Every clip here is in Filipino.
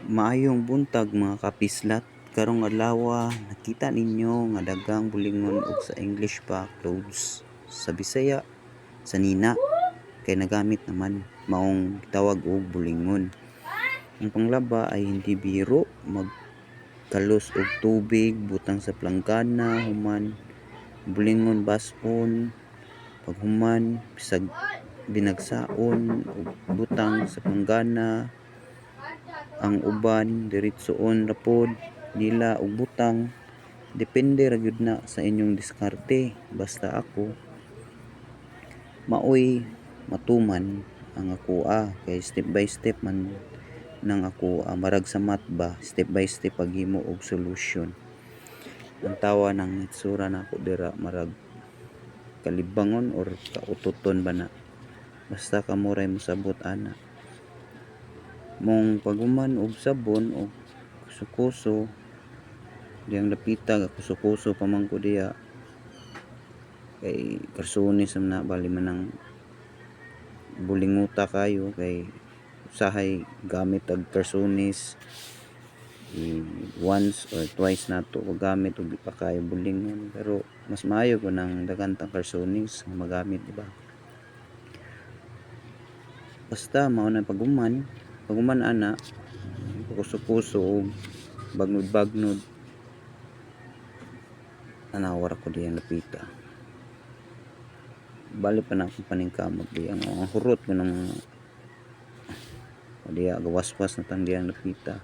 Maayong buntag mga kapislat. Karong adlaw nakita ninyo nga dagang bulingon og sa English pa clothes. Sa Bisaya sa nina kay nagamit naman maong tawag og bulingon. Ang panglaba ay hindi biro, magkalos og tubig butang sa planggana human bulingon bason paghuman bisag binagsaon og butang sa planggana. Ang uban diretsoon ra pod nila og butang, depende ra gyud na sa inyong diskarte. Basta ako maoy matuman ang akoa kay step by step man nang ako marag sa math ba, step by step paghimo og solution. Ang tawa ng itsura nako dira marag kalibangon or kautoton ba na, basta kamuray mosabot ana. Mong paguman og sabon og kuso-kuso diyang lapita kuso-kuso pa man ko diya kay karsunis na bali man ang bulinguta kayo kay usahay gamit og karsunis once or twice nato ko gamit og di pa kayo bulingon, pero mas maayo ko nang dagantang karsunis nga magamit, di ba? Basta mao na paguman ana kuso-kuso og bagnod-bagnod anawar ko diyang lapita. Bali pa na akong paningkamot diyang ang hurot ko ng diya gawas-was na tang diyang lapita.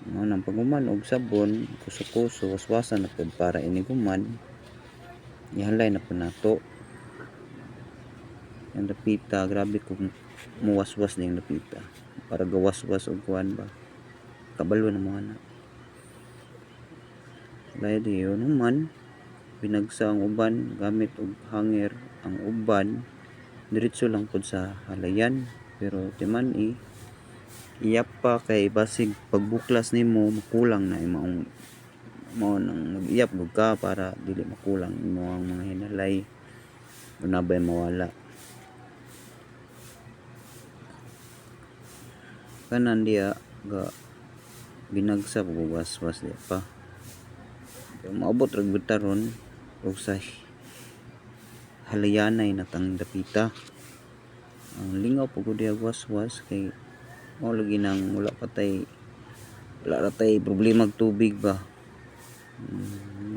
Nang paguman og sabon kuso-kuso waswasan na pod para iniguman ihalay na po nato ang lapita. Grabe kung muwaswas na yung lapita para gawas-was og kuan ba, kabalo na mga na layo diyo naman binagsa ang uban gamit og hanger. Ang uban diretso lang pod sa halayan, pero timan iyap pa kay basig pagbuklas nimo makulang na imaong mao nang mag-iyap gud ka para dili makulang imo ang mga hinalay una bay mawala. Kanan diya ga binagsa pagwas-was diya pa maabot ra gud taron og sa halayanay natang dapita. Ang lingaw pagod diya was-was kay mao lagi nang wala ra tay problema og tubig ba.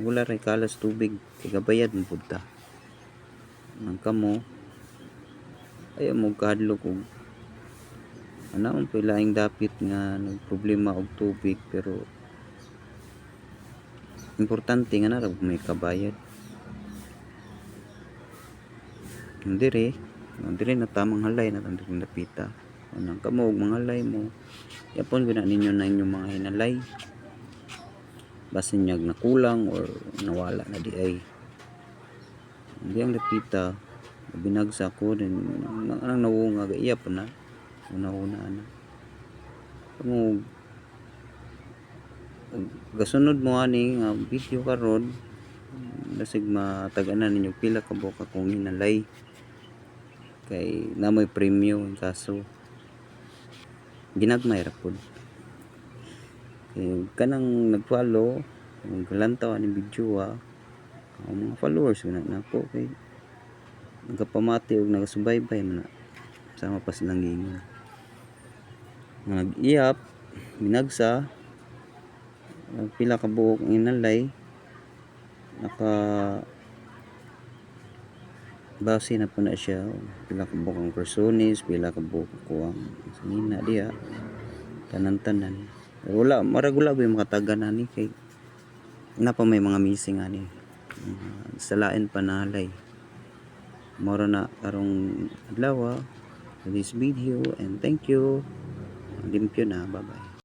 Wala ray kalas tubig kay gabayad mo pud ta. Ang kamo ayaw mo kahadlok og ana man pay laing dapit nga nagproblema og tubig, pero importante nga na may kabayad. Dire na tamang halay na tang dapita. Anang kamo og mga halay mo yapon gud na ninyo na inyong mga hinalay basin nyag nakulang or nawala na di ay hindi ang lapita binagsa ko din anang nawunga iyap na una ana kamo gasunod mo ani nga video karon basig matag-anan ninyo pila ka buok akong hinalay kay namoy premium kaso ginagmay ra pud. Kay kanang nag-follow galantaw ani video ang mga followers na nako kay nagapamati og nagasubaybay man na sama pa silang gingon nag-iyap binagsa pila ka buok inalay naka base na po na siya pila ka buok ang personis, pila ka buok ko ang sanina diya tanan-tanan. Wala marag wala ba makatagan ani kay na pa may mga missing ani salain pa nalay. Moro na karong adlaw for this video and thank you. Limpyo na, bye bye.